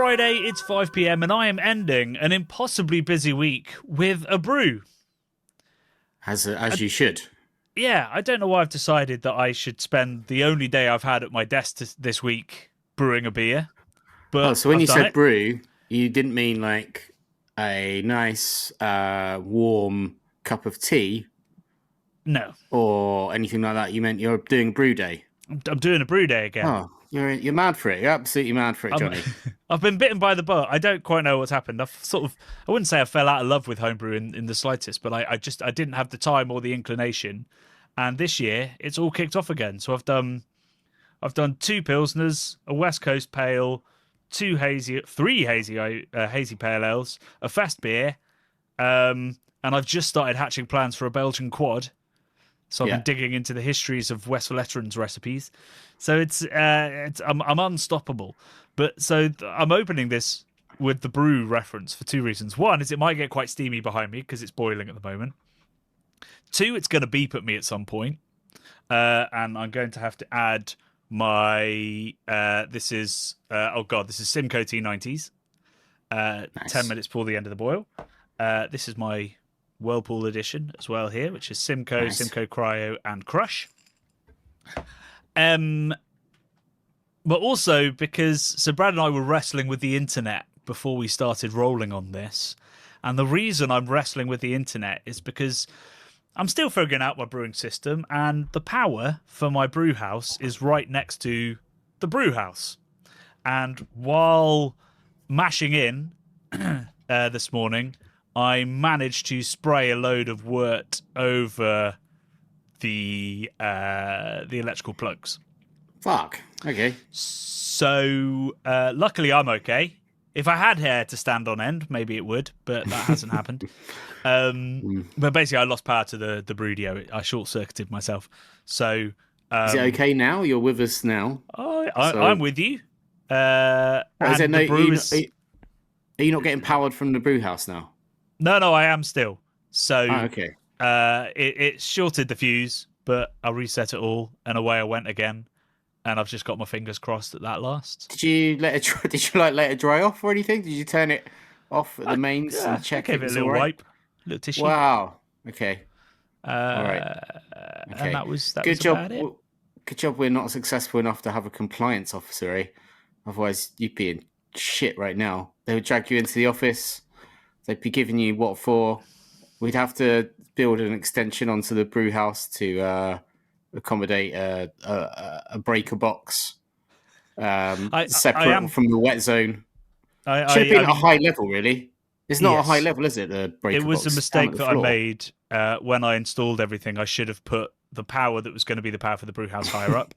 Friday, it's 5 p.m, and I am ending an impossibly busy week with a brew. As you should. Yeah, I don't know why I've decided that I should spend the only day I've had at my desk this week brewing a beer. But So when I've you done said it. brew, you didn't mean like a nice, warm cup of tea No, or anything like that. You meant you're doing brew day. I'm doing a brew day again. Oh, you're mad for it. You're absolutely mad for it, Jonny. I've been bitten by the bug. I don't quite know what's happened. I wouldn't say I fell out of love with homebrew in the slightest, but I didn't have the time or the inclination. And this year, it's all kicked off again. So I've done 2 pilsners, a West Coast pale, 3 hazy pale ales, a fest beer, and I've just started hatching plans for a Belgian quad. So I've been digging into the histories of West Veterans recipes. So I'm unstoppable. But so I'm opening this with the brew reference for 2 reasons. One is it might get quite steamy behind me because it's boiling at the moment. 2, it's going to beep at me at some point, and I'm going to have to add my this is Simcoe T90s. Nice. 10 minutes before the end of the boil. This is my Whirlpool edition as well here, which is Simcoe, nice. Simcoe Cryo, and Crush. But also because Brad and I were wrestling with the internet before we started rolling on this, and the reason I'm wrestling with the internet is because I'm still figuring out my brewing system, and the power for my brew house is right next to the brew house. And while mashing in this morning, I managed to spray a load of wort over the electrical plugs. Fuck. Okay. So luckily I'm okay. If I had hair to stand on end, maybe it would, but that hasn't happened. But basically, I lost power to the Brudio. I short-circuited myself. So is it okay now? You're with us now. I'm with you. Are you not getting powered from the brew house now? No, I am still. So okay. It shorted the fuse, but I reset it all, and away I went again. And I've just got my fingers crossed that lasts. Did you let it dry off or anything? Did you turn it off at the mains and check I gave it a little wipe, a little tissue. Wow. Okay. All right. Okay. And that was good job. About it. Good job. We're not successful enough to have a compliance officer, eh? Otherwise, you'd be in shit right now. They would drag you into the office. They'd be giving you what for. We'd have to build an extension onto the brew house to accommodate a breaker box separate from the wet zone. Should have been at a high level, really. It's not a high level, is it? The breaker box. It was a mistake that I made when I installed everything. I should have put the power that was going to be the power for the brew house higher up.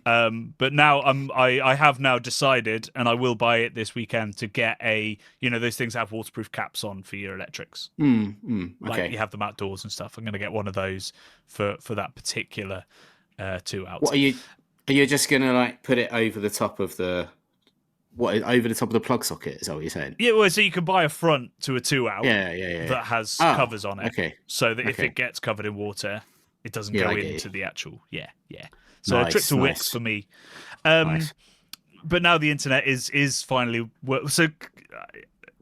But now I have now decided, and I will buy it this weekend, to get those things that have waterproof caps on for your electrics. Okay. Like you have them outdoors and stuff. I'm going to get one of those for that particular 2 out. What are you just going to put it over the top of the plug socket? Is that what you're saying? Yeah, well, so you can buy a front to a 2 out that has covers on it. Okay. So that if it gets covered in water, it doesn't go into the actual. Yeah. So a trip to Wix for me. Nice. But now the internet is finally so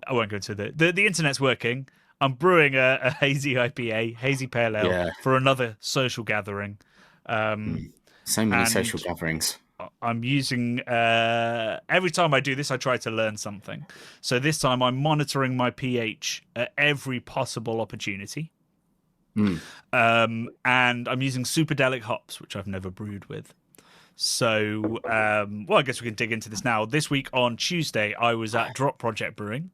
I won't go into the internet's working. I'm brewing a hazy IPA, hazy pale ale for another social gathering. So many social gatherings. I'm using every time I do this, I try to learn something. So this time I'm monitoring my pH at every possible opportunity. And I'm using superdelic hops, which I've never brewed with. So, I guess we can dig into this now. This week on Tuesday, I was at Drop Project Brewing,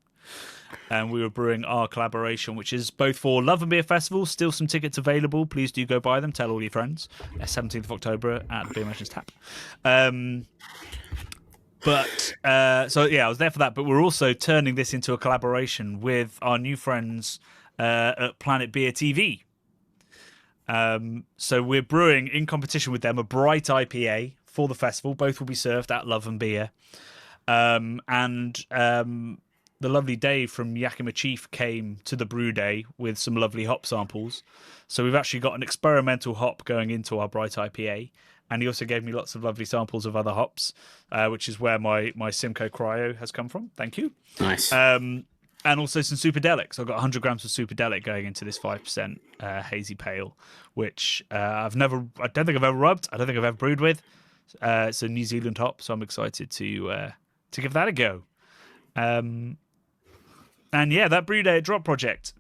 and we were brewing our collaboration, which is both for Love and Beer Festival. Still some tickets available. Please do go buy them. Tell all your friends. 17th of October at Beer Merchants Tap. I was there for that. But we're also turning this into a collaboration with our new friends at Planet Beer TV. So we're brewing in competition with them a bright IPA for the festival. Both will be served at Love and Beer. The lovely Dave from Yakima Chief came to the brew day with some lovely hop samples. So we've actually got an experimental hop going into our bright IPA. And he also gave me lots of lovely samples of other hops, which is where my Simcoe Cryo has come from. Thank you. Nice. And also some Superdelics. I've got 100 grams of Superdelic going into this 5% hazy pale, which I don't think I've ever rubbed. I don't think I've ever brewed with. It's a New Zealand hop, so I'm excited to give that a go. And yeah, that Brew Day at Drop project.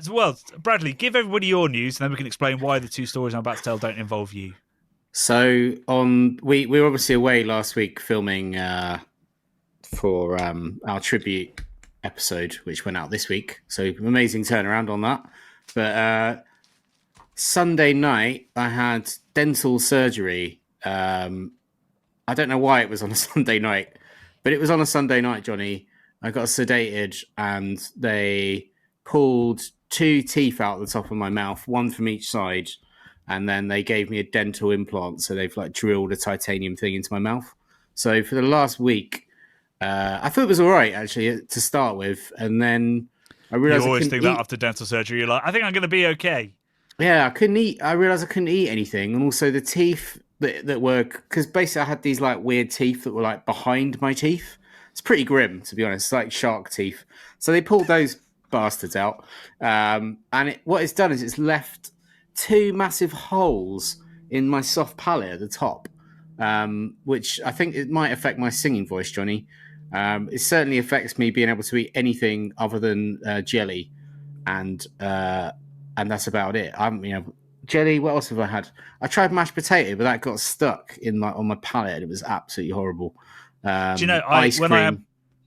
Well, Bradley, give everybody your news, and then we can explain why the two stories I'm about to tell don't involve you. So we were obviously away last week filming for our tribute episode, which went out this week. So amazing turnaround on that. But Sunday night, I had dental surgery. I don't know why it was on a Sunday night, but it was on a Sunday night, Jonny. I got sedated and they pulled 2 teeth out the top of my mouth, 1 from each side. And then they gave me a dental implant. So they've like drilled a titanium thing into my mouth. So for the last week, I thought it was all right, actually, to start with. And then I realized you always think that after dental surgery, you're like, I think I'm going to be okay. Yeah, I couldn't eat. I realized I couldn't eat anything. And also the teeth that were, because basically I had these like weird teeth that were like behind my teeth. It's pretty grim, to be honest. It's like shark teeth. So they pulled those bastards out. And what it's done is it's left 2 massive holes in my soft palate at the top, which I think it might affect my singing voice, Jonny. It certainly affects me being able to eat anything other than jelly, and that's about it. Jelly. What else have I had? I tried mashed potato, but that got stuck on my palate, and it was absolutely horrible. Do you know, I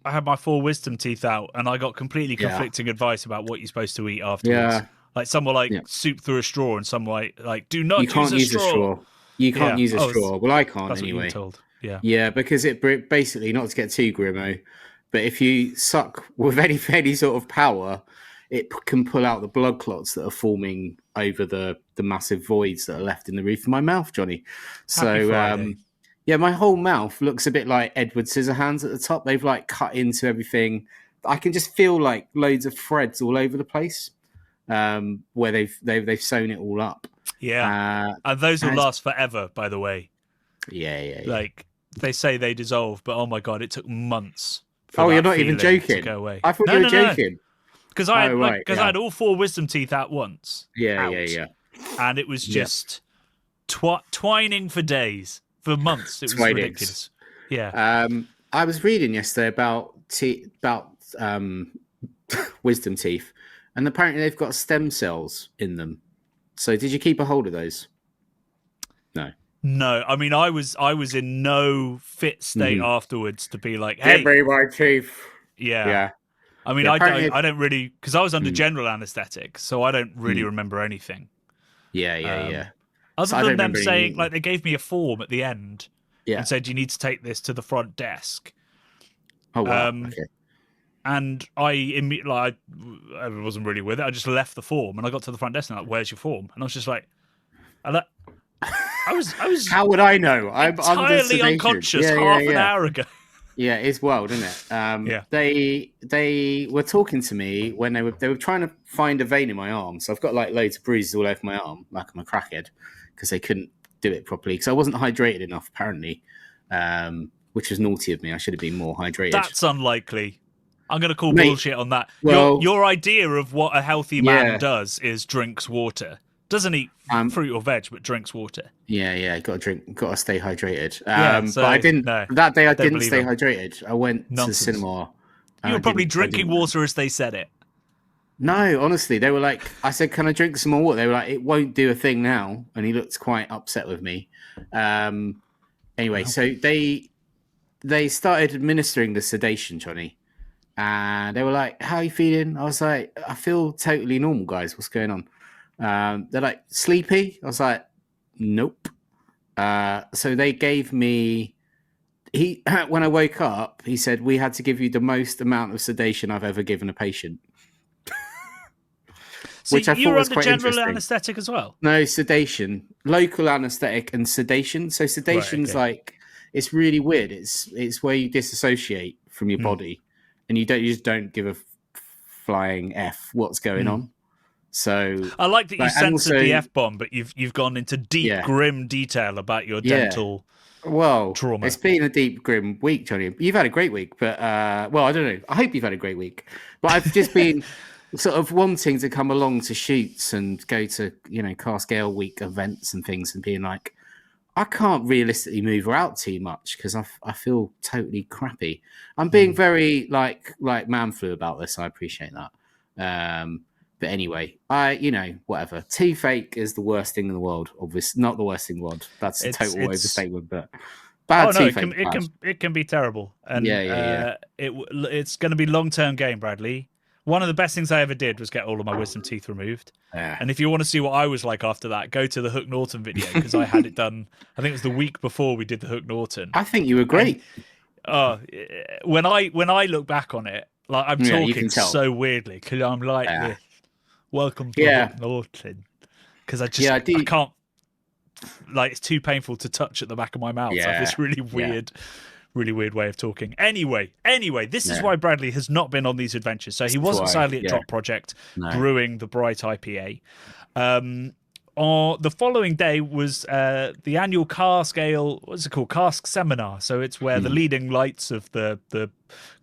had my 4 wisdom teeth out, and I got completely conflicting advice about what you're supposed to eat afterwards. Yeah. Like some were like soup through a straw, and some like do not use a straw. You can't use a straw. Well, I can't anyway. What you were told. Yeah, because it basically, not to get too grimo, but if you suck with any sort of power, it can pull out the blood clots that are forming over the massive voids that are left in the roof of my mouth, Jonny. So my whole mouth looks a bit like Edward Scissorhands at the top. They've like cut into everything. I can just feel like loads of threads all over the place, where they've sewn it all up. Yeah, and those will last forever, by the way. Yeah. Like they say they dissolve, but oh my god, it took months. You're not even joking. To go away. I thought you were joking. Because I had all 4 wisdom teeth at once. Yeah. And it was just twining for days, for months. It was ridiculous. Yeah. I was reading yesterday about wisdom teeth, and apparently they've got stem cells in them. So did you keep a hold of those? No. I mean, I was in no fit state afterwards to be like, hey, give me my teeth. Yeah. I mean, I don't really, because I was under general anaesthetic, so I don't really remember anything. Yeah. Other than them saying, like, they gave me a form at the end and said, you need to take this to the front desk. Oh, wow. Okay. And I immediately, I wasn't really with it. I just left the form, and I got to the front desk and like, where's your form? And I was just like, I was. How would I know? I'm entirely unconscious half an hour ago. Yeah, it's wild, isn't it? They were talking to me when they were trying to find a vein in my arm. So I've got like loads of bruises all over my arm, like I'm a crackhead, because they couldn't do it properly. Because I wasn't hydrated enough, apparently, which was naughty of me. I should have been more hydrated. That's unlikely. I'm going to call bullshit on that. Well, your idea of what a healthy man does is drinks water. Doesn't eat fruit or veg, but drinks water. Yeah. Got to stay hydrated. So, but I didn't. No, that day I didn't stay hydrated. I went to the cinema. You were probably drinking water as they said it. No, honestly, they were like, I said, "Can I drink some more water?" They were like, "It won't do a thing now," and he looked quite upset with me. Anyway, so they started administering the sedation, Jonny. And they were like, "How are you feeling?" I was like, "I feel totally normal, guys. What's going on?" They're like, "Sleepy?" I was like, "Nope." So they gave me. When I woke up, he said, "We had to give you the most amount of sedation I've ever given a patient." So which I thought was quite interesting. You were under general anaesthetic as well? No, sedation, local anaesthetic, and sedation. So sedation's like, it's really weird. It's where you disassociate from your body. And you just don't give a flying F what's going on. So I like that you and censored also, the F-bomb, but you've gone into deep, yeah, grim detail about your yeah. dental Well, trauma. it's been a deep, grim week, Johnny. You've had a great week, but well, I don't know. I hope you've had a great week. But I've just been sort of wanting to come along to shoots and go to Cask Ale Week events and things, and being like, I can't realistically move her out too much because I feel totally crappy. I'm being very like man flu about this. I appreciate that. But anyway, whatever. Toothache is the worst thing in the world. Obviously, not the worst thing in the world. That's a It's total it's overstatement. But oh bad no, toothache, bad. it can be terrible, and Yeah, yeah, yeah. it's going to be long-term game, Bradley. One of the best things I ever did was get all of my wisdom teeth removed. Yeah. And if you want to see what I was like after that, go to the Hook Norton video because I had it done. I think it was the week before we did the Hook Norton. I think you were And great. when I look back on it, like I'm Yeah, you talking can tell. so weirdly because I'm like Yeah. this. Welcome to Yeah. Hook Norton, because I do. can't, like, it's too painful to touch at the back of my mouth. So I have this really weird way of talking. Anyway, this is why Bradley has not been on these adventures. So he wasn't sadly at Drop Project brewing the Bright IPA. The following day was the annual Cask Ale, what's it called? Cask Seminar. So it's where the leading lights of the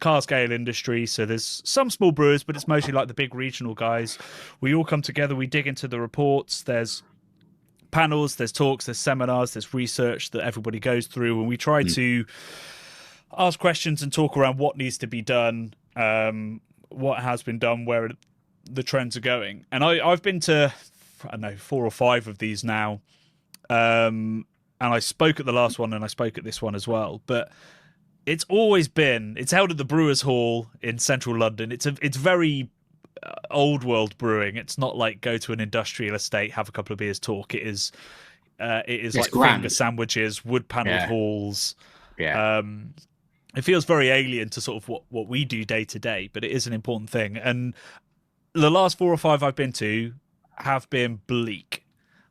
Cask Ale industry. So there's some small brewers, but it's mostly like the big regional guys. We all come together, we dig into the reports. There's panels, there's talks, there's seminars, there's research that everybody goes through, and we try to ask questions and talk around what needs to be done, what has been done, where the trends are going. And I've been to, I don't know, 4 or 5 of these now, and I spoke at the last one and I spoke at this one as well. But it's held at the Brewers Hall in central London. It's very old world brewing. It's not like go to an industrial estate, have a couple of beers, talk. It is like grand. finger sandwiches, wood panelled halls. Yeah. It feels very alien to sort of what we do day to day, but it is an important thing. And the last 4 or 5 I've been to have been bleak.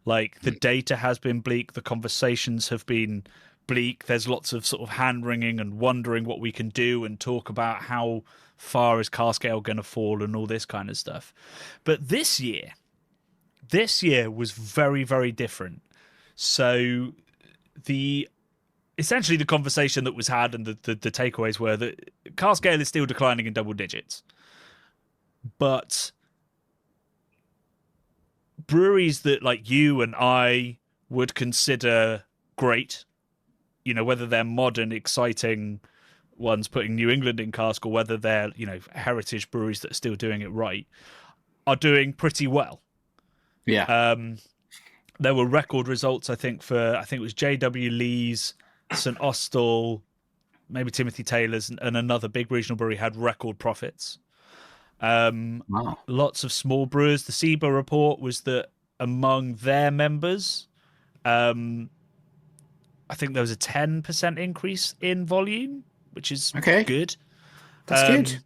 Like, the data has been bleak, the conversations have been bleak. There's lots of sort of hand wringing and wondering what we can do and talk about how far is Cask Ale going to fall and all this kind of stuff. But this year was very, very different. So essentially the conversation that was had and the takeaways were that Cask Ale is still declining in double digits. But breweries that, like, you and I would consider great, whether they're modern, exciting ones putting New England in cask, or whether they're, heritage breweries that are still doing it right, are doing pretty well. Yeah. There were record results, I think it was J.W. Lee's, St Austell, maybe Timothy Taylor's, and another big regional brewery had record profits. Wow. Lots of small brewers. The SIBA report was that among their members, I think there was a 10% increase in volume, which is good. That's good.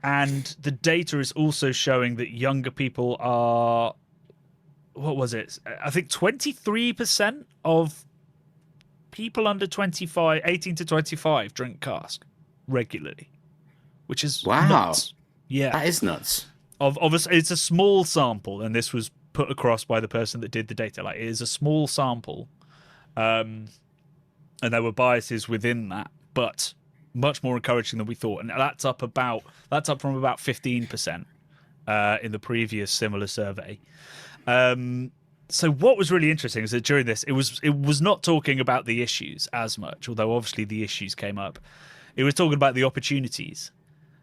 And the data is also showing that younger people are, what was it? I think 23% of people under 25, 18 to 25 drink cask regularly, which is nuts. Yeah, that is nuts. Obviously, it's a small sample, and this was put across by the person that did the data. Like, it is a small sample, and there were biases within that, but much more encouraging than we thought. And that's up from about 15% in the previous similar survey. So what was really interesting is that during this, it was not talking about the issues as much, although obviously the issues came up. It was talking about the opportunities.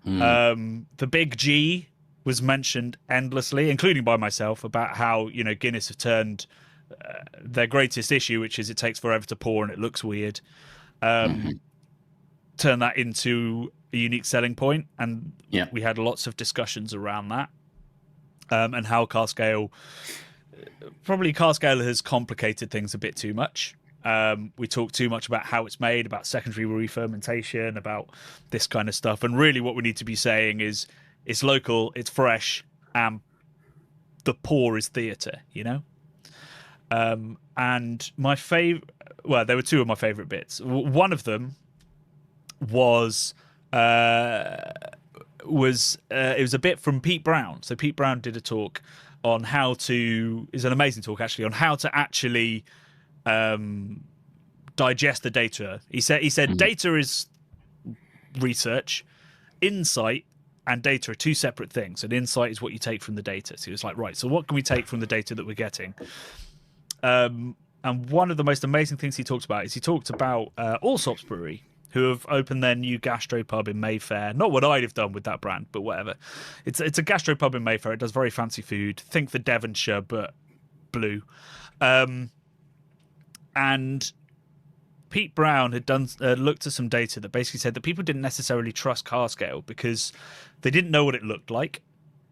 The big G was mentioned endlessly, including by myself, about how Guinness have turned their greatest issue, which is it takes forever to pour and it looks weird, turn that into a unique selling point. And we had lots of discussions around that, and how Cask Ale has complicated things a bit too much. We talk too much about how it's made, about secondary re-fermentation, about this kind of stuff. And really what we need to be saying is it's local, it's fresh, and the pour is theatre, And my favorite, well, there were 2 of my favorite bits. One of them was it was a bit from Pete Brown. So Pete Brown did a talk on how to is an amazing talk actually on how to actually digest the data. He said data is research, insight and data are two separate things. And insight is what you take from the data. So he was like, right, so what can we take from the data that we're getting? And one of the most amazing things he talked about is he talked about Allsop's Brewery, who have opened their new gastropub in Mayfair. Not what I'd have done with that brand, but whatever. It's a gastropub in Mayfair. It does very fancy food. Think the Devonshire, but blue. And Pete Brown had done looked at some data that basically said that people didn't necessarily trust Cask Ale because they didn't know what it looked like.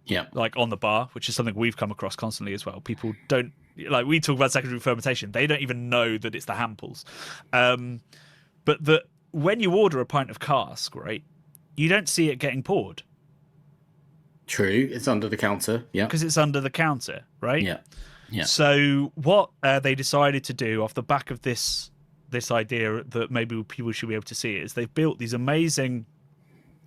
Yeah. Like on the bar, which is something we've come across constantly as well. People don't, like we talk about secondary fermentation, they don't even know that it's the Hamples. But that when you order a pint of Cask, right, you don't see it getting poured. True, it's under the counter. Yeah, because it's under the counter, right? Yeah. Yeah. So what they decided to do off the back of this idea that maybe people should be able to see it is they've built these amazing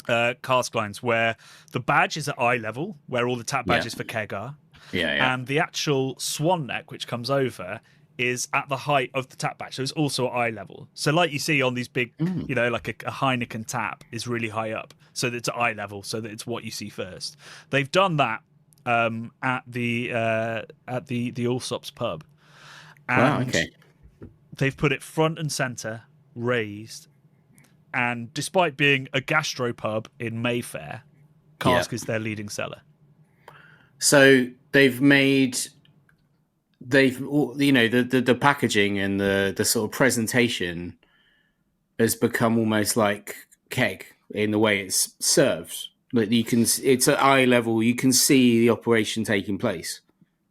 cask lines where the badge is at eye level, where all the tap badges for keg are. Yeah. And the actual swan neck, which comes over, is at the height of the tap badge. So it's also at eye level. So like you see on these big, you know, like a Heineken tap is really high up. So that it's at eye level, so that it's what you see first. They've done that at the Allsop's pub. And wow, okay. they've put it front and centre, raised. And despite being a gastropub in Mayfair, Cask is their leading seller. So they've you know, the packaging and the sort of presentation has become almost like keg in the way it's served. Like it's at eye level, you can see the operation taking place.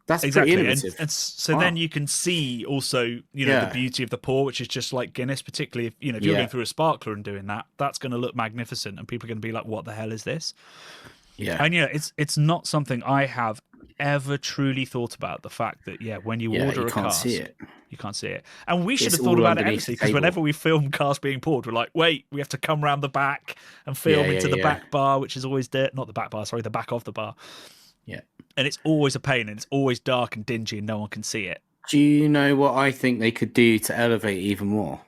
That's exactly pretty innovative. And so then you can see also, you know, the beauty of the pour, which is just like Guinness, particularly if you're going through a sparkler and doing that, that's going to look magnificent and people are going to be like, what the hell is this? Yeah. And it's not something I have ever truly thought about, the fact that when you order a Cask, you can't see it. And we should have thought about it actually, because whenever we film Cask being poured, we're like, wait, we have to come around the back and film into the back bar, which is always not the back bar, sorry, the back of the bar. Yeah. And it's always a pain, and it's always dark and dingy, and no one can see it. Do you know what I think they could do to elevate even more?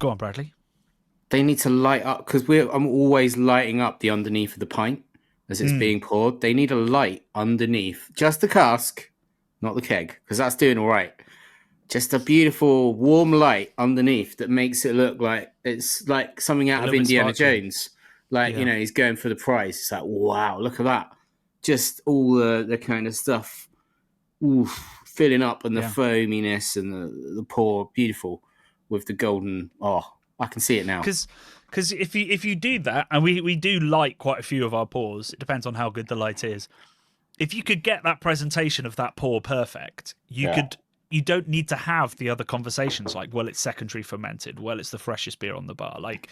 Go on, Bradley. They need to light up, because I'm always lighting up the underneath of the pint as it's being poured. They need a light underneath, just the cask, not the keg, because that's doing all right. Just a beautiful warm light underneath that makes it look like it's like something out of Indiana Jones. Like, you know, he's going for the prize. It's like, wow, look at that. Just all the kind of stuff filling up, and the foaminess and the pour, beautiful with the golden. Oh, I can see it now. Because if you do that, and we do light quite a few of our pours, it depends on how good the light is. If you could get that presentation of that pour perfect, you don't need to have the other conversations like, well, it's secondary fermented, well, it's the freshest beer on the bar. Like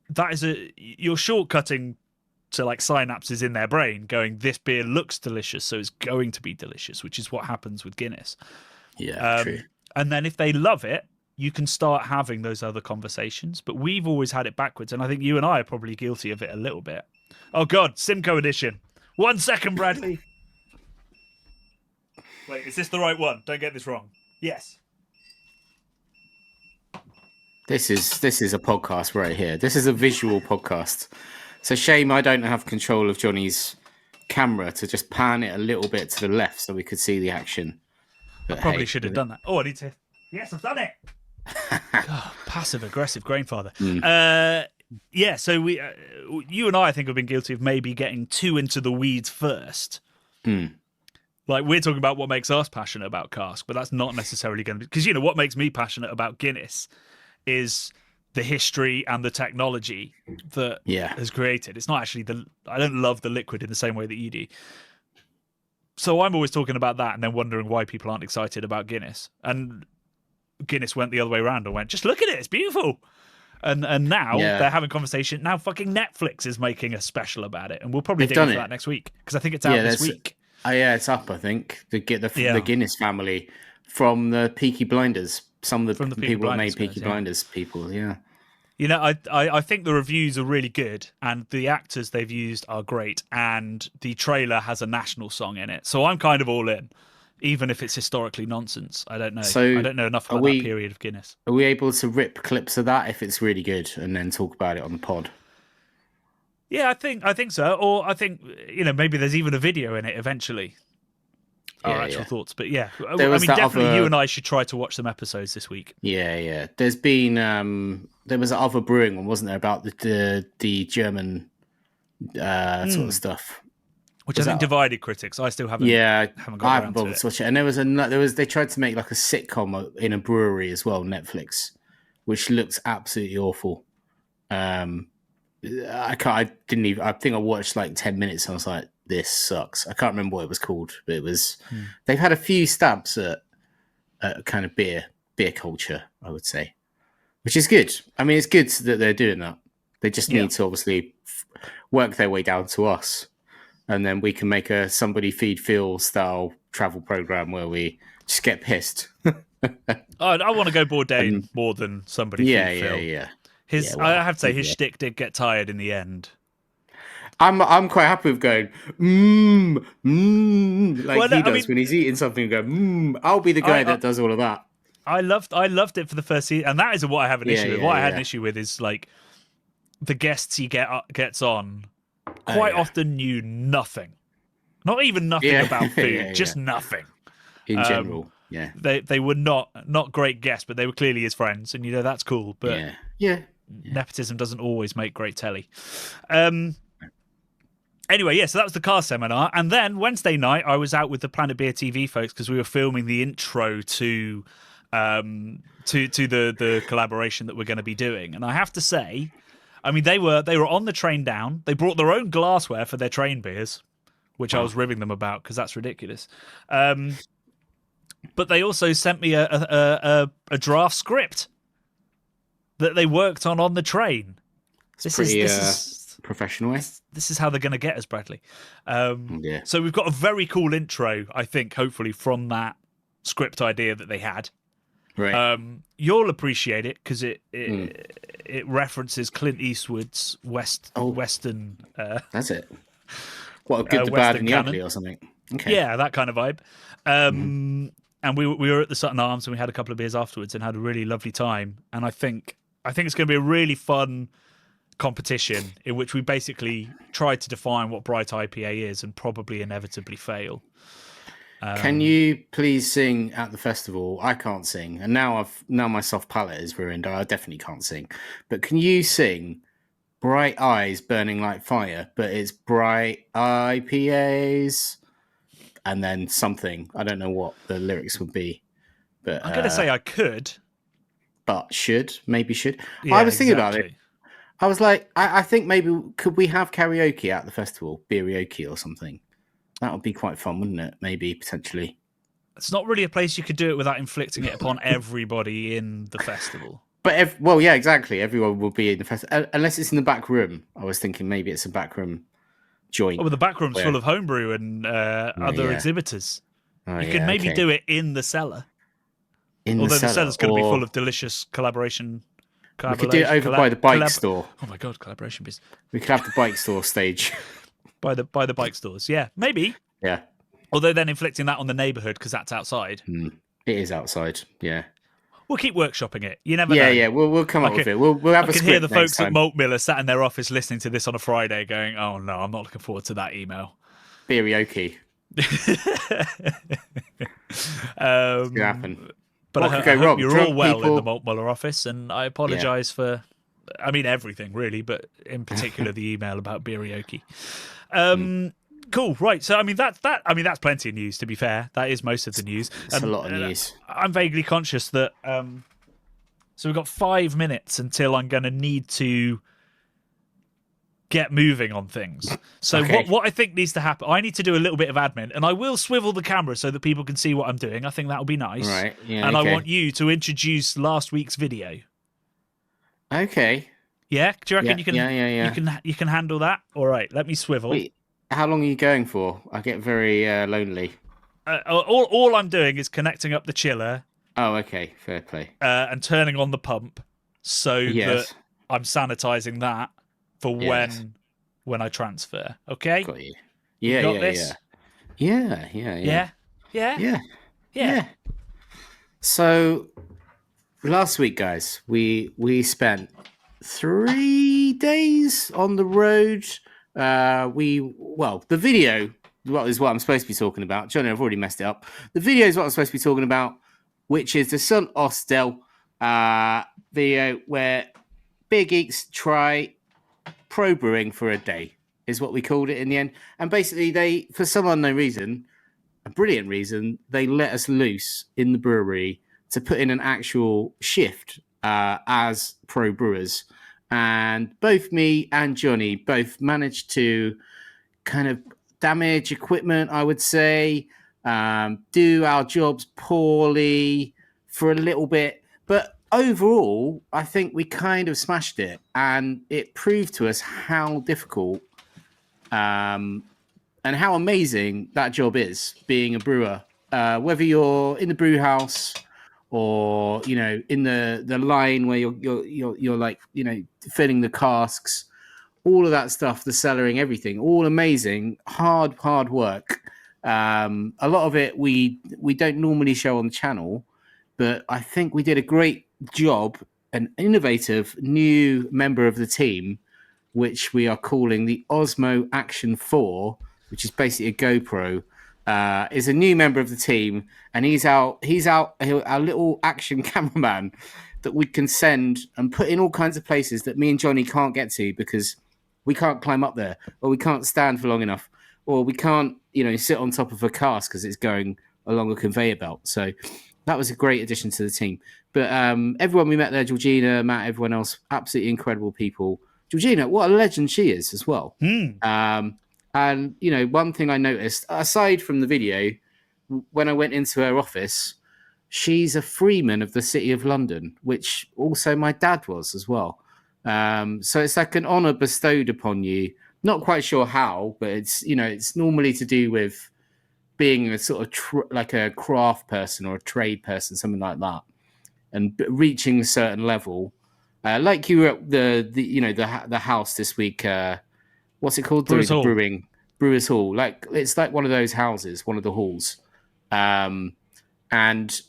that is you're shortcutting to like synapses in their brain going, this beer looks delicious, so it's going to be delicious, which is what happens with Guinness. Yeah, true. And then if they love it, you can start having those other conversations. But we've always had it backwards, and I think you and I are probably guilty of it a little bit. Oh God, Simcoe edition. 1 second, Bradley. Wait, is this the right one? Don't get this wrong. Yes. This is a podcast right here. This is a visual podcast. It's a shame I don't have control of Johnny's camera to just pan it a little bit to the left so we could see the action. But I probably should have done that. Oh, I need to. Yes, I've done it. God, passive-aggressive grandfather. So you and I think have been guilty of maybe getting too into the weeds first. Like we're talking about what makes us passionate about Cask, but that's not necessarily going to be, because you know what makes me passionate about Guinness is the history and the technology that has created. It's not actually I don't love the liquid in the same way that you do. So I'm always talking about that and then wondering why people aren't excited about Guinness. And Guinness went the other way around and went, just look at it, it's beautiful. And now they're having conversation. Now fucking Netflix is making a special about it, and we'll probably dig into that next week because I think it's out this week. It's up. I think the Guinness family from the Peaky Blinders. Some of the people that made Peaky Blinders people. You know, I think the reviews are really good, and the actors they've used are great, and the trailer has a national song in it. So I'm kind of all in, even if it's historically nonsense. I don't know. So I don't know enough are about that period of Guinness. Are we able to rip clips of that if it's really good and then talk about it on the pod? Yeah, I think so. Or I think, you know, maybe there's even a video in it eventually. Our actual thoughts. But yeah, I mean, definitely you and I should try to watch some episodes this week. Yeah. There's been there was other brewing one, wasn't there, about the German sort of stuff, which I think divided critics. I still haven't. Yeah, haven't I haven't bothered to watch it. And there was they tried to make like a sitcom in a brewery as well, Netflix, which looks absolutely awful. I think I watched like 10 minutes and I was like, this sucks. I can't remember what it was called, but it was. They've had a few stabs at kind of beer culture, I would say, which is good. I mean, it's good that they're doing that. They just need to obviously work their way down to us, and then we can make a somebody feed Phil style travel program where we just get pissed. I want to go Bourdain more than somebody feed Phil. Yeah. I have to say, his shtick did get tired in the end. I'm quite happy with going like he does when he's eating something. And go I'll be the guy that does all of that. I loved it for the first season, and that is what I have an issue with. What I had an issue with is like the guests he gets on quite often knew nothing, not even nothing about food, just nothing in general. Yeah, they were not great guests, but they were clearly his friends, and you know that's cool. But nepotism doesn't always make great telly. Anyway, so that was the Cask seminar, and then Wednesday night I was out with the Planet Beer TV folks because we were filming the intro to the collaboration that we're going to be doing. And I have to say, I mean, they were on the train down. They brought their own glassware for their train beers, which I was ribbing them about because that's ridiculous. But they also sent me a draft script that they worked on the train. This is professional. This is how they're going to get us, Bradley. So we've got a very cool intro, I think, hopefully from that script idea that they had. Right. You'll appreciate it because it references Clint Eastwood's Western. That's it. What, a good, the bad, and the ugly, or something. Okay. Yeah, that kind of vibe. And we were at the Sutton Arms and we had a couple of beers afterwards and had a really lovely time. And I think it's going to be a really fun competition in which we basically try to define what bright IPA is and probably inevitably fail. Can you please sing at the festival? I can't sing, and now my soft palate is ruined. I definitely can't sing. But can you sing "Bright Eyes Burning Like Fire"? But it's bright IPAs, and then something. I don't know what the lyrics would be. But I'm going to say I could, but maybe should. Yeah, I was thinking about it. I was like, I think maybe could we have karaoke at the festival, beerioke or something? That would be quite fun, wouldn't it? Maybe, potentially. It's not really a place you could do it without inflicting it upon everybody in the festival. But, exactly. Everyone will be in the festival. Unless it's in the back room. I was thinking maybe it's a back room joint. Oh, but the back room's full of homebrew and other exhibitors. You could maybe do it in the cellar. Although the cellar's going to be full of delicious collaboration. We could do it over by the bike store. Oh my God, collaboration business. We could have the bike store stage. By the bike stores, yeah, maybe. Yeah. Although then inflicting that on the neighbourhood because that's outside. It is outside. Yeah. We'll keep workshopping it. You never know. Yeah. We'll come up with it. We'll have a script. I can hear the folks at Malt Miller sat in their office listening to this on a Friday, going, "Oh no, I'm not looking forward to that email." Beerioke. It's gonna happen. But I hope you're all well in the Malt Miller office, and I apologise for, everything really, but in particular the email about beerioke. Cool, right? So that's plenty of news. To be fair, that is most of the news. It's a lot of news. I'm vaguely conscious that. So we've got 5 minutes until I'm going to need to get moving on things. So what I think needs to happen, I need to do a little bit of admin, and I will swivel the camera so that people can see what I'm doing. I think that'll be nice. Right. Yeah. And I want you to introduce last week's video. Okay. Yeah. Do you reckon you can? Yeah. You can handle that. All right. Let me swivel. Wait, how long are you going for? I get very lonely. All I'm doing is connecting up the chiller. Oh, okay. Fair play. And turning on the pump so that I'm sanitizing that for when I transfer. Okay, Got you. You Yeah, got yeah, this? yeah. Yeah. So last week, guys, we spent 3 days on the road. The video is what I'm supposed to be talking about. Jonny, I've already messed it up. The video is what I'm supposed to be talking about, which is the St Austell video where Big Geeks try pro brewing for a day, is what we called it in the end. And basically, they, for some unknown reason, a brilliant reason, they let us loose in the brewery to put in an actual shift as pro brewers. And both me and Jonny both managed to kind of damage equipment, I would say, do our jobs poorly for a little bit. But overall, I think we kind of smashed it. And it proved to us how difficult and how amazing that job is, being a brewer. Whether you're in the brew house or in the line where you're like filling the casks, all of that stuff, the cellaring, everything, all amazing, hard work. A lot of it we don't normally show on the channel, but I think we did a great job. An innovative new member of the team, which we are calling the Osmo Action 4, which is basically a GoPro, is a new member of the team, and he's our little action cameraman that we can send and put in all kinds of places that me and Jonny can't get to because we can't climb up there, or we can't stand for long enough, or we can't sit on top of a cask because it's going along a conveyor belt. So that was a great addition to the team. But everyone we met there, Georgina, Matt, everyone else, absolutely incredible people. Georgina, what a legend she is as well. And, one thing I noticed, aside from the video, when I went into her office, she's a freeman of the City of London, which also my dad was as well. So it's like an honour bestowed upon you. Not quite sure how, but it's normally to do with being a sort of like a craft person or a trade person, something like that, and reaching a certain level. Like you were at the house this week. What's it called? Brewers Hall. Brewers Hall. Like it's like one of those houses, one of the halls. And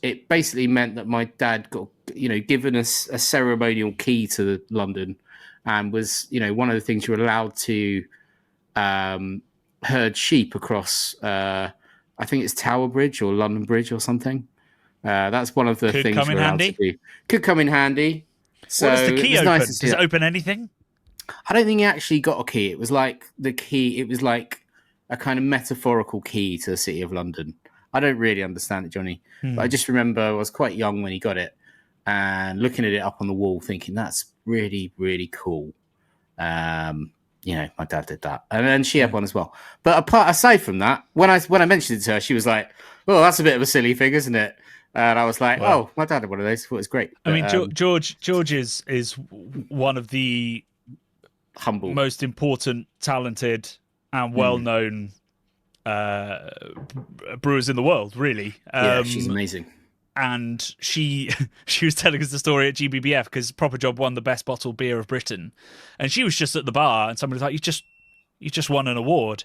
it basically meant that my dad got given us a ceremonial key to London, and was one of the things you're allowed to herd sheep across. I think it's Tower Bridge or London Bridge or something. That's one of the things you're allowed to do. Could come in handy. So what does the key open? Nice does it open anything? I don't think he actually got a key. It was like the key. It was like a kind of metaphorical key to the City of London. I don't really understand it, Jonny. But I just remember I was quite young when he got it and looking at it up on the wall thinking, that's really, really cool. My dad did that. And then she had one as well. But aside from that, when I mentioned it to her, she was like, well, that's a bit of a silly thing, isn't it? And I was like, oh, my dad had one of those. I thought it was great. But, I mean, George is one of the humble, most important, talented, and well-known brewers in the world, really. Yeah, she's amazing. And she was telling us the story at GBBF because Proper Job won the best bottled beer of Britain, and she was just at the bar, and somebody was like, "You just won an award."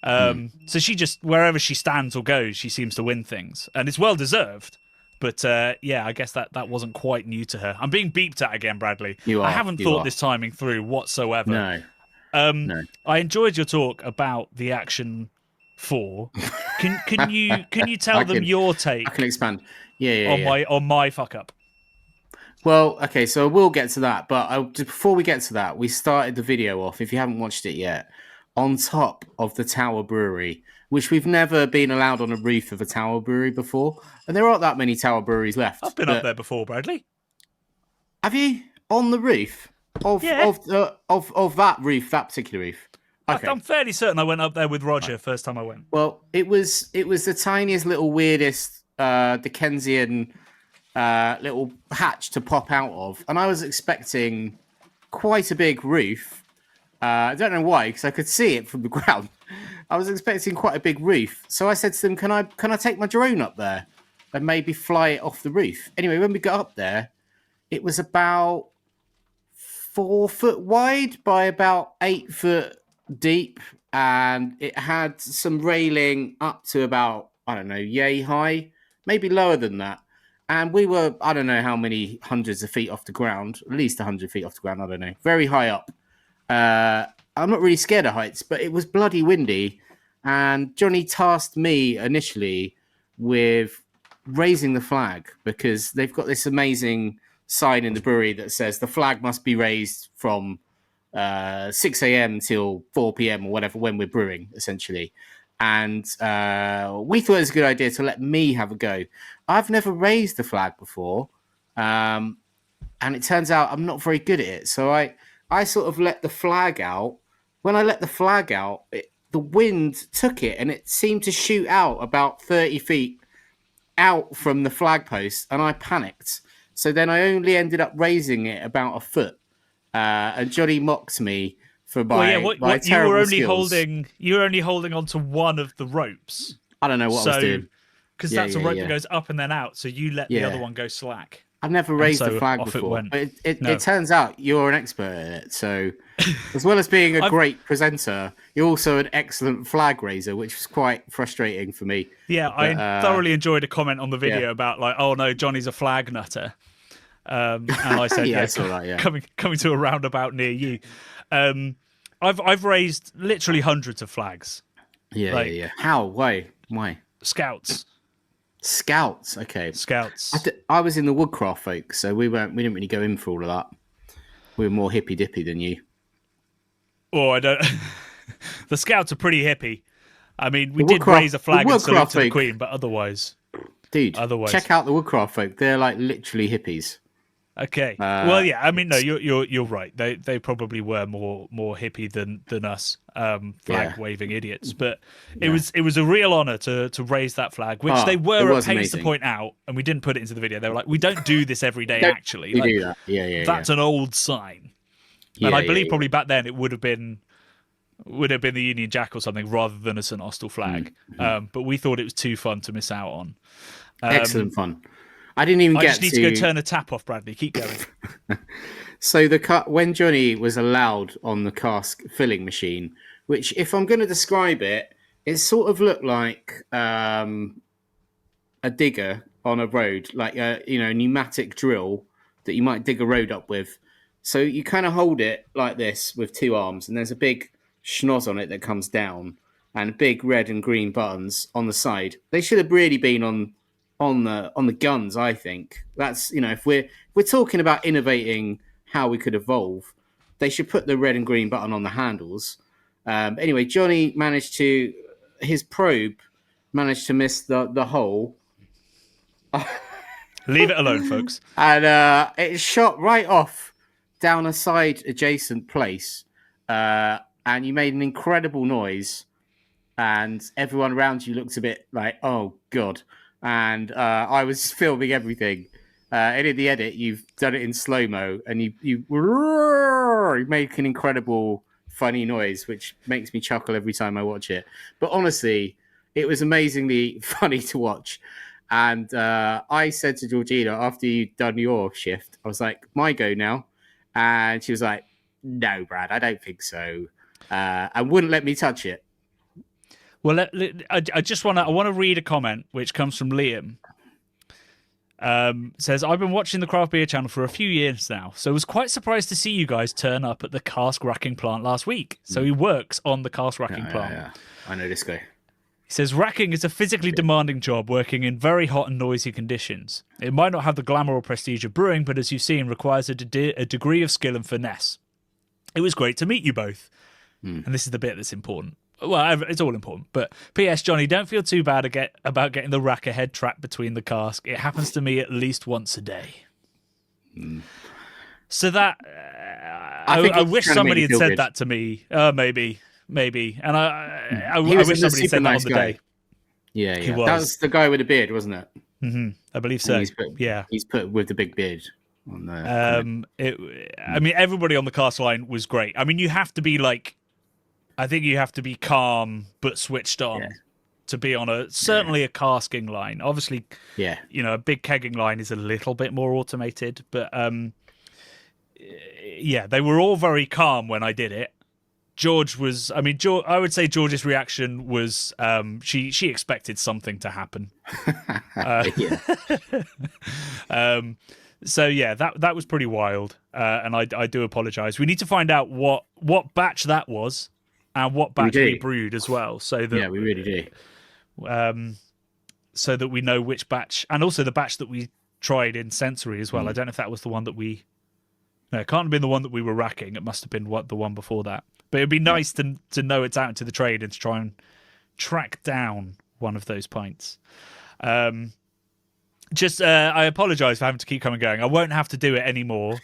So she just, wherever she stands or goes, she seems to win things, and it's well deserved. But I guess that wasn't quite new to her. I'm being beeped at again, Bradley. I haven't thought this timing through whatsoever. No. I enjoyed your talk about the Action 4. Can you tell them your take? I can expand. On my fuck up. Well, okay, so we'll get to that, but before we get to that, we started the video off, if you haven't watched it yet, on top of the Tower Brewery, which we've never been allowed on a roof of a Tower Brewery before, and there aren't that many Tower Breweries left. I've been up there before, Bradley. Have you? On the roof of that roof, that particular roof? Okay. I'm fairly certain I went up there with Roger first time I went. Well, it was the tiniest little weirdest Dickensian little hatch to pop out of, and I was expecting quite a big roof. I don't know why, because I could see it from the ground. I was expecting quite a big roof, so I said to them, "Can I take my drone up there and maybe fly it off the roof?" Anyway, when we got up there, it was about 4 foot wide by about 8 foot deep, and it had some railing up to about, I don't know, yay high, maybe lower than that. And we were, I don't know how many hundreds of feet off the ground, at least 100 feet off the ground, I don't know, very high up. I'm not really scared of heights, but it was bloody windy. And Jonny tasked me initially with raising the flag, because they've got this amazing sign in the brewery that says the flag must be raised from 6 a.m. till 4 p.m. or whatever, when we're brewing, essentially. And we thought it was a good idea to let me have a go. I've never raised the flag before, and it turns out I'm not very good at it. So I sort of let the flag out. When I let the flag out, the wind took it, and it seemed to shoot out about 30 feet out from the flag post, and I panicked. So then I only ended up raising it about a foot, and Jonny mocked me for my terrible skills. You were only holding onto one of the ropes. I don't know what I was doing. Because that's a rope that goes up and then out, so you let the other one go slack. I've never raised the flag before, but it turns out you're an expert at it. So, as well as being a great presenter, you're also an excellent flag raiser, which was quite frustrating for me. Yeah, but, I thoroughly enjoyed a comment on the video about like, oh no, Johnny's a flag nutter, and I said, coming to a roundabout near you. I've raised literally hundreds of flags. Yeah. How? Why? Scouts, okay. Scouts. I was in the Woodcraft folk, so we didn't really go in for all of that. We were more hippy dippy than you. Oh, I don't. The Scouts are pretty hippie. I mean, we did raise a flag and salute to the Queen, but otherwise, check out the Woodcraft folk. They're like literally hippies. Okay. Well, yeah. I mean, no, you're right. They probably were more hippie than us, flag waving idiots. But it was a real honor to raise that flag, which they were at pains to point out, and we didn't put it into the video. They were like, we don't do this every day. Actually, we do that. Yeah. That's an old sign, and I believe probably back then it would have been the Union Jack or something rather than a St Austell flag. But we thought it was too fun to miss out on. Excellent fun. I didn't even just need to go turn a tap off, Bradley. Keep going. So when Jonny was allowed on the cask filling machine, which, if I'm going to describe it, it sort of looked like a digger on a road, like a pneumatic drill that you might dig a road up with. So you kind of hold it like this with two arms, and there's a big schnoz on it that comes down, and big red and green buttons on the side. They should have really been on the guns, I think. That's, if we're talking about innovating how we could evolve, they should put the red and green button on the handles. Anyway, Jonny his probe managed to miss the hole. Leave it alone, folks. And it shot right off down a side adjacent place. And you made an incredible noise. And everyone around you looked a bit like, oh, God. And I was filming everything. And in the edit, you've done it in slow-mo, and you make an incredible, funny noise, which makes me chuckle every time I watch it. But honestly, it was amazingly funny to watch. And I said to Georgina, after you'd done your shift, I was like, my go now. And she was like, no, Brad, I don't think so. And wouldn't let me touch it. Well, I just want to read a comment which comes from Liam. Says, I've been watching the craft beer channel for a few years now, so I was quite surprised to see you guys turn up at the cask racking plant last week. So he works on the cask racking plant. Yeah. I know this guy. He says, racking is a physically demanding job working in very hot and noisy conditions. It might not have the glamour or prestige of brewing, but as you've seen, requires a degree of skill and finesse. It was great to meet you both. And this is the bit that's important. Well, it's all important. But P.S. Jonny, don't feel too bad about getting the racker head trapped between the cask. It happens to me at least once a day. So that I wish somebody had said that to me. Maybe. And I wish somebody had said that on the day. Yeah. That was the guy with the beard, wasn't it? Mm-hmm. I believe so. He's put with the big beard. On the, I mean, everybody on the cask line was great. I mean, you have to be I think you have to be calm but switched on to be on certainly a casking line. Obviously, a big kegging line is a little bit more automated, but yeah, they were all very calm when I did it. George was, I mean, I would say George's reaction was she expected something to happen. So yeah, that was pretty wild, and I do apologise. We need to find out what batch that was and what batch we brewed as well. So that, we really do. So that we know which batch, and also the batch that we tried in sensory as well. I don't know if that was the one that we. No, it can't have been the one that we were racking. It must have been the one before that. But it'd be nice to know it's out into the trade and to try and track down one of those pints. I apologise for having to keep coming and going. I won't have to do it anymore.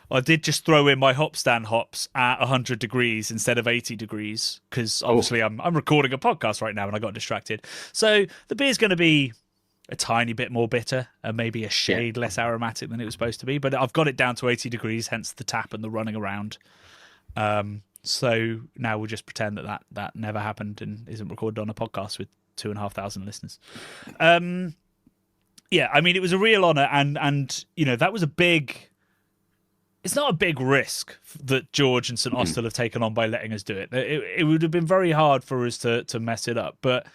I did just throw in my hop stand hops at 100 degrees instead of 80 degrees because obviously I'm recording a podcast right now and I got distracted. So the beer's going to be a tiny bit more bitter and maybe a shade less aromatic than it was supposed to be. But I've got it down to 80 degrees, hence the tap and the running around. So now we'll just pretend that never happened and isn't recorded on a podcast with 2,500 listeners. Yeah, I mean, it was a real honour, and you know, that was a big. It's not a big risk that George and St Austell have taken on by letting us do it. It would have been very hard for us to mess it up, but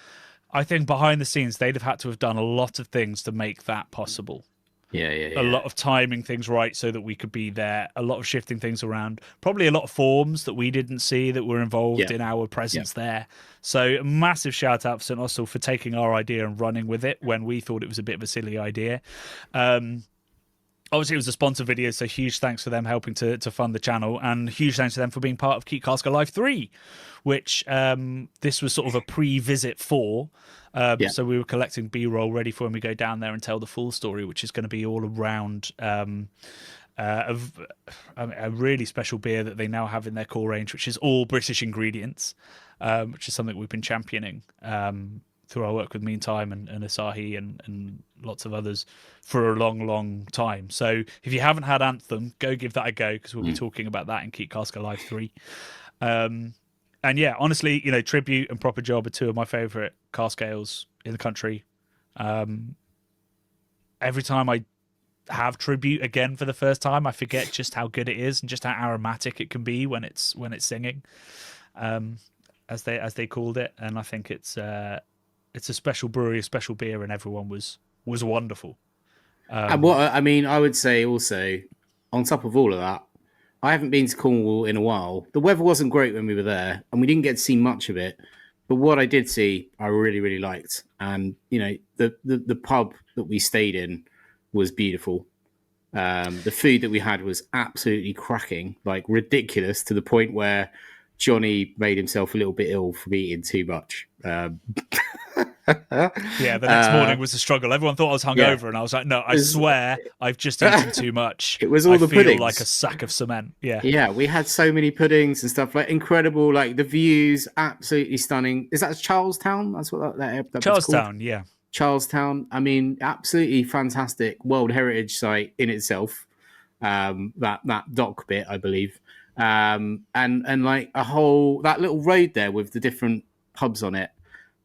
I think behind the scenes they'd have had to have done a lot of things to make that possible. Yeah. A lot of timing things right so that we could be there. A lot of shifting things around. Probably a lot of forms that we didn't see that were involved in our presence there. So a massive shout out for St Austell for taking our idea and running with it when we thought it was a bit of a silly idea. Obviously, it was a sponsor video, so huge thanks for them helping to fund the channel, and huge thanks to them for being part of Keep Cask Alive 3, which this was sort of a pre-visit for. So we were collecting B-roll ready for when we go down there and tell the full story, which is going to be all around a really special beer that they now have in their core range, which is all British ingredients, which is something we've been championing through our work with Meantime and Asahi and lots of others for a long, long time. So if you haven't had Anthem, go give that a go because we'll be talking about that in Keep Cask Alive 3. And yeah, honestly, you know, Tribute and Proper Job are two of my favourite cask ales in the country. Every time I have Tribute again for the first time, I forget just how good it is and just how aromatic it can be when it's singing, as they called it. And I think it's a special brewery, a special beer, and everyone was wonderful. And what I mean, I would say also, on top of all of that, I haven't been to Cornwall in a while. The weather wasn't great when we were there, and we didn't get to see much of it. But what I did see, I really, really liked. And you know, the pub that we stayed in was beautiful. The food that we had was absolutely cracking, like ridiculous, to the point where Jonny made himself a little bit ill from eating too much. Yeah, the next morning was a struggle. Everyone thought I was hungover, and I was like, "No, I swear, I've just eaten too much." It was all the puddings, like a sack of cement. Yeah. We had so many puddings and stuff, like incredible. Like the views, absolutely stunning. Is that Charlestown? That's what that Charlestown, yeah. Charlestown. I mean, absolutely fantastic World Heritage site in itself. That dock bit, I believe, and like a whole that little road there with the different pubs on it.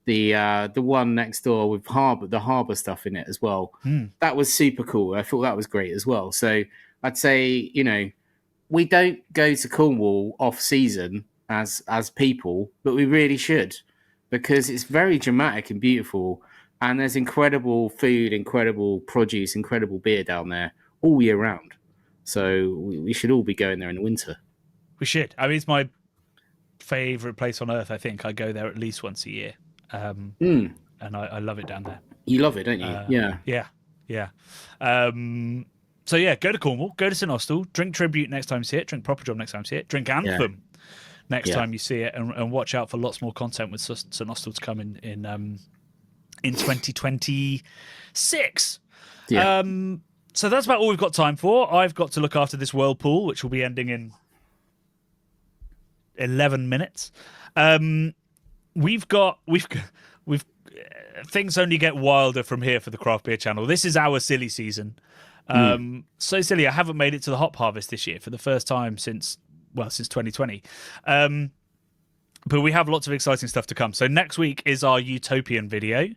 The one next door with the harbour stuff in it as well. That was super cool. I thought that was great as well. So I'd say, you know, we don't go to Cornwall off season as people, but we really should, because it's very dramatic and beautiful, and there's incredible food, incredible produce, incredible beer down there all year round. So we should all be going there in the winter. We should. I mean, it's my favourite place on earth. I think I go there at least once a year. And I love it down there. You love it, don't you? Yeah. So yeah, go to Cornwall, go to St Austell, drink Tribute next time you see it, drink Proper Job next time you see it, drink Anthem next time you see it, and watch out for lots more content with St Austell to come in 2026. Yeah. So that's about all we've got time for. I've got to look after this whirlpool, which will be ending in 11 minutes. We've things only get wilder from here for the Craft Beer Channel. This is our silly season. So silly, I haven't made it to the hop harvest this year for the first time since 2020. But we have lots of exciting stuff to come. So next week is our Utopian video,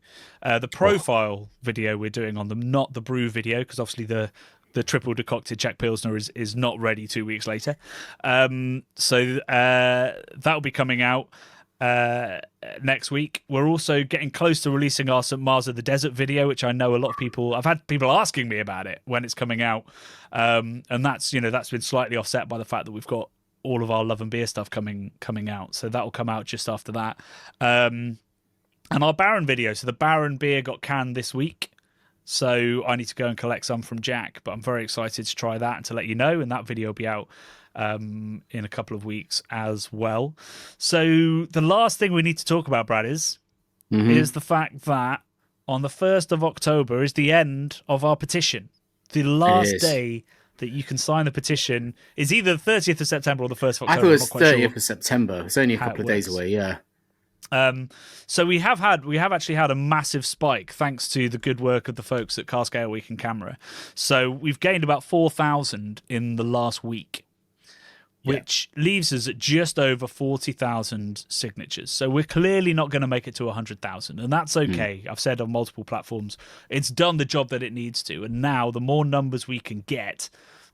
the profile video we're doing on them, not the brew video, because obviously the the triple decocted Czech Pilsner is not ready 2 weeks later. So that'll be coming out next week. We're also getting close to releasing our St Mars of the Desert video, which I know a lot of people, I've had people asking me about it when it's coming out. And that's been slightly offset by the fact that we've got all of our Love and Beer stuff coming out. So that'll come out just after that. And our Baron video. So the Baron beer got canned this week. So I need to go and collect some from Jack, but I'm very excited to try that and to let you know. And that video will be out in a couple of weeks as well. So the last thing we need to talk about, Brad, is the fact that on the 1st of October is the end of our petition. The last day that you can sign the petition is either the 30th of September or the 1st of October. I thought it was 30th of September. It's only a couple of days away, yeah. So we have actually had a massive spike thanks to the good work of the folks at Cask Ale Week and Camera. So we've gained about 4,000 in the last week, which leaves us at just over 40,000 signatures. So we're clearly not going to make it to 100,000, and that's okay. I've said on multiple platforms, it's done the job that it needs to, and now the more numbers we can get,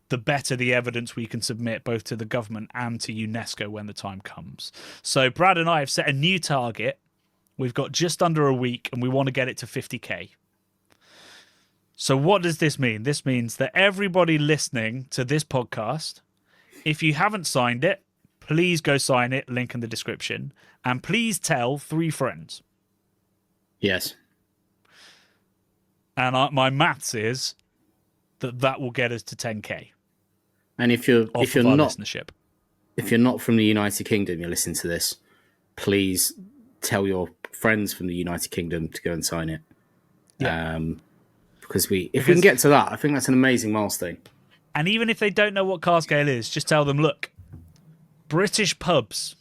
the better the evidence we can submit both to the government and to UNESCO when the time comes. So Brad and I have set a new target. We've got just under a week, and we want to get it to 50k. So what does this mean? This means that everybody listening to this podcast, if you haven't signed it, please go sign it, link in the description, and please tell 3 friends. Yes. And my maths is that will get us to 10k. And if you're not listenership. If you're not from the United Kingdom, you're listening to this, please tell your friends from the United Kingdom to go and sign it. Yeah. Because we can get to that, I think that's an amazing milestone. And even if they don't know what Cask Ale is, just tell them, look, British pubs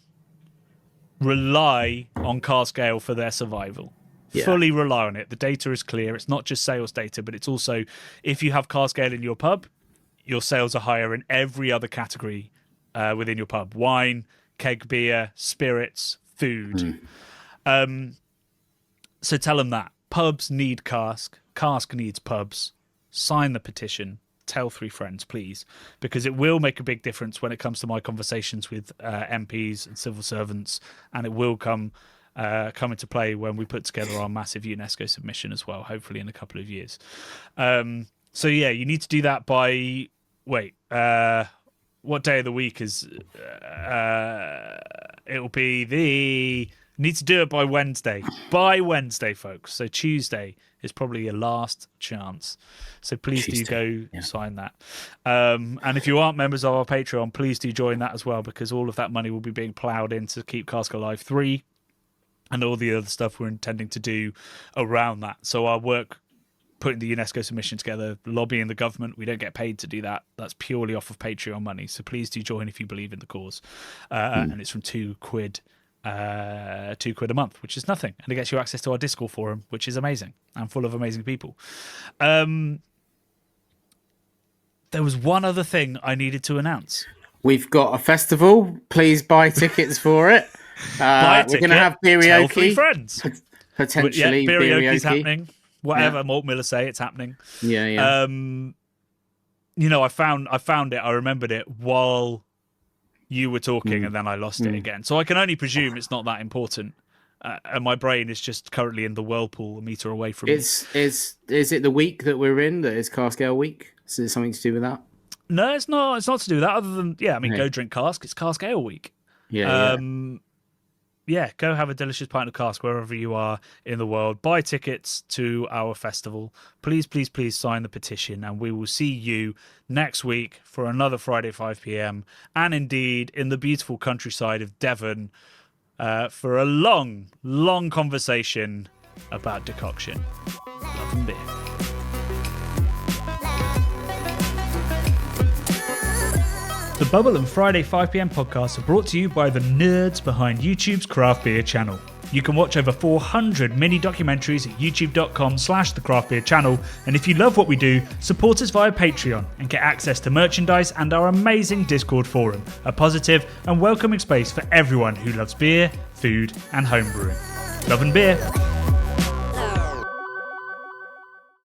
rely on Cask Ale for their survival. Yeah. Fully rely on it. The data is clear. It's not just sales data, but it's also, if you have Cask Ale in your pub, your sales are higher in every other category within your pub. Wine, keg beer, spirits, food. So tell them that. Pubs need Cask. Cask needs pubs. Sign the petition. Tell 3 friends, please, because it will make a big difference when it comes to my conversations with MPs and civil servants, and it will come into play when we put together our massive UNESCO submission as well, hopefully in a couple of years. So yeah, you need to do that by what day of the week is? It'll be need to do it by Wednesday. By Wednesday, folks. So Tuesday is probably your last chance. So please do go sign that. And if you aren't members of our Patreon, please do join that as well, because all of that money will be being ploughed in to keep Cask Alive 3 and all the other stuff we're intending to do around that. So our work putting the UNESCO submission together, lobbying the government, we don't get paid to do that. That's purely off of Patreon money. So please do join if you believe in the cause. And it's from £2 £2 a month, which is nothing, and it gets you access to our Discord forum, which is amazing and full of amazing people. There was one other thing I needed to announce. We've got a festival. Please buy tickets for it. We're going to have Brewery. Tell 3 friends. Potentially, Brewery's happening. Whatever Malt Miller say, it's happening. Yeah. I found it. I remembered it while you were talking, and then I lost it again. So I can only presume it's not that important. And my brain is just currently in the whirlpool a metre away from me. Is it the week that we're in that is Cask Ale Week? Is it something to do with that? No, it's not. It's not to do with that. Other than, go drink Cask. It's Cask Ale Week. Go have a delicious pint of Cask wherever you are in the world. Buy tickets to our festival. Please, please, please sign the petition, and we will see you next week for another Friday 5 p.m. and indeed in the beautiful countryside of Devon for a long, long conversation about decoction. Love and beer. The Bubble and Friday 5pm podcasts are brought to you by the nerds behind YouTube's craft beer channel. You can watch over 400 mini documentaries at youtube.com/the craft beer channel, and if you love what we do, support us via Patreon and get access to merchandise and our amazing Discord forum, a positive and welcoming space for everyone who loves beer, food and homebrewing. Love and beer.